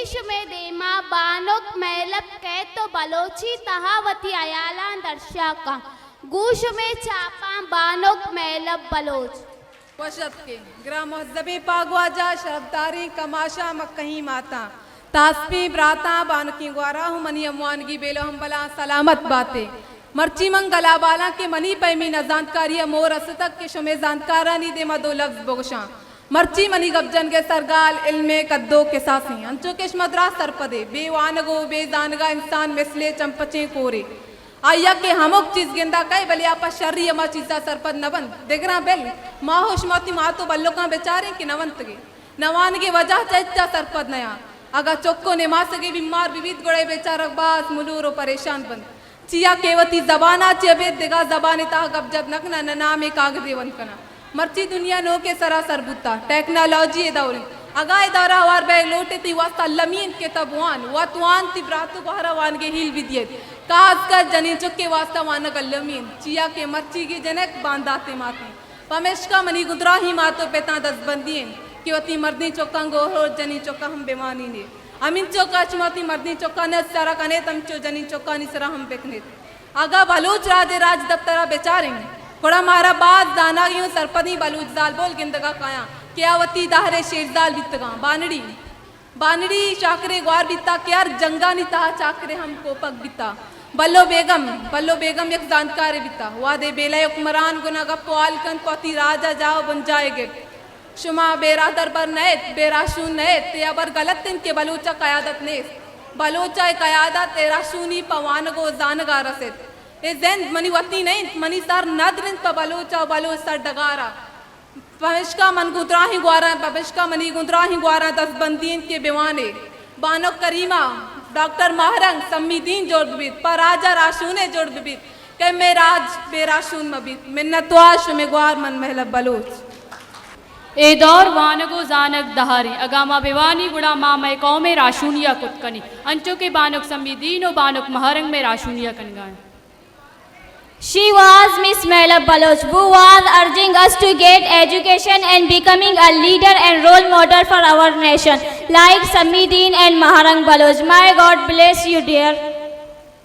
ईश में देमा बानोक मैलब कह तो बलोची तहावती अयाला दर्शा का गूश में चापा बानोक मैलब बलोच वशब के ग्राम महजबे पागवाजा शरबदारी कमाशा मक्कही माता तास्पी ब्राता बानकी ग्वारा हूँ मनी अमवानगी बेलो हम बला सलामत बाते मर्ची मंगला बाला के मनी पैमी न जानकारी मोर असतक के शुमे जानकारा नी दे मदो लफ्ज बोगशा मर्ची मनी गबजन के सरगाल इल्मे कद्दो के सासी अंचो के मद्रा सरपदे बेवानगो बेजानगा इंसान मिसले चंपचे कोरे आया के हमोक चीज गेंदा कई बलिया पर शर्री अमा चीजा सरपद नवन देगरा बेल माँ होशमती माँ तो बल्लो का बेचारे के नवंत गे नवान के वजह चैचा सरपद नया अगर चौक्को ने माँ सगे बीमार विविध गोड़े बेचारक बास मुलूरो परेशान बंद चिया केवती जबाना चेबे देगा जबानी ता गबजब नकना नना में काग देवन कना मर्ची दुनिया नो के सरासर बुता टेक्नोलॉजी ए दौरे अगाए दौरा वार बे लोटे ती वास्ता लमीन के तबवान वातवान ती ब्रातु बहरवान के हिल विदियत काज कर जनी चुके वास्ता वान गलमीन चिया के मर्ची के जनक बांधाते माते पमेशका मनी गुदरा ही मातो पेता दस बंदियन कि वती मर्दी चौका गोहो जनी चौका हम बेमानी ने अमिन चौका चुमाती मर्दी चौका ने सारा कने तम चो जनी चौका नि सरा हम बेकने आगा बलूच राजे राज दफ्तरा बेचारेंगे कोड़ा मारा बाद दाना यूं सरपदी बलूच दाल बोल गिंदगा काया क्यावती दाहरे शेरदाल बितगा बानड़ी बानड़ी चाकरे ग्वार बिता क्यार जंगा नि ता चाकरे हम कोपक बिता बल्लो बेगम एक जानकार बिता वादे बेला उकमरान गुना गप्पाल कन पति राजा जाओ बन जाएगे शुमा बेरादर पर नैत बेराशून नैत ते अबर गलत तिन के बलूचा कयादत नेस बलोचा कयादत तेराशूनी पवान गो जानगा रसेत ए जैन मनी वती नहीं मनी सर नदरिन प बलोचा बलो सर डगारा पविश्का मन गुदरा ही ग्वारा पविश्का मनी गुदरा ही ग्वारा दस बंदीन के बेवाने बानो करीमा डॉक्टर महरंग सम्मीदीन जोड़बित पर राजा राशूने जोड़बित के मैं राज बेराशून मबित मिन्नतवाश में ग्वार मन महलब बलोच ए दौर वानगो जानक दहारी अगामा बेवानी गुड़ा मा मैं कौमे राशूनिया कुतकनी अंचो के बानुक सम्मीदीनो बानुक महरंग में राशूनिया कनगान She was Miss Melab Baloch, who was urging us to get education and becoming a leader and role model for our nation, like Samideen and Maharang Baloch. My God bless you, dear.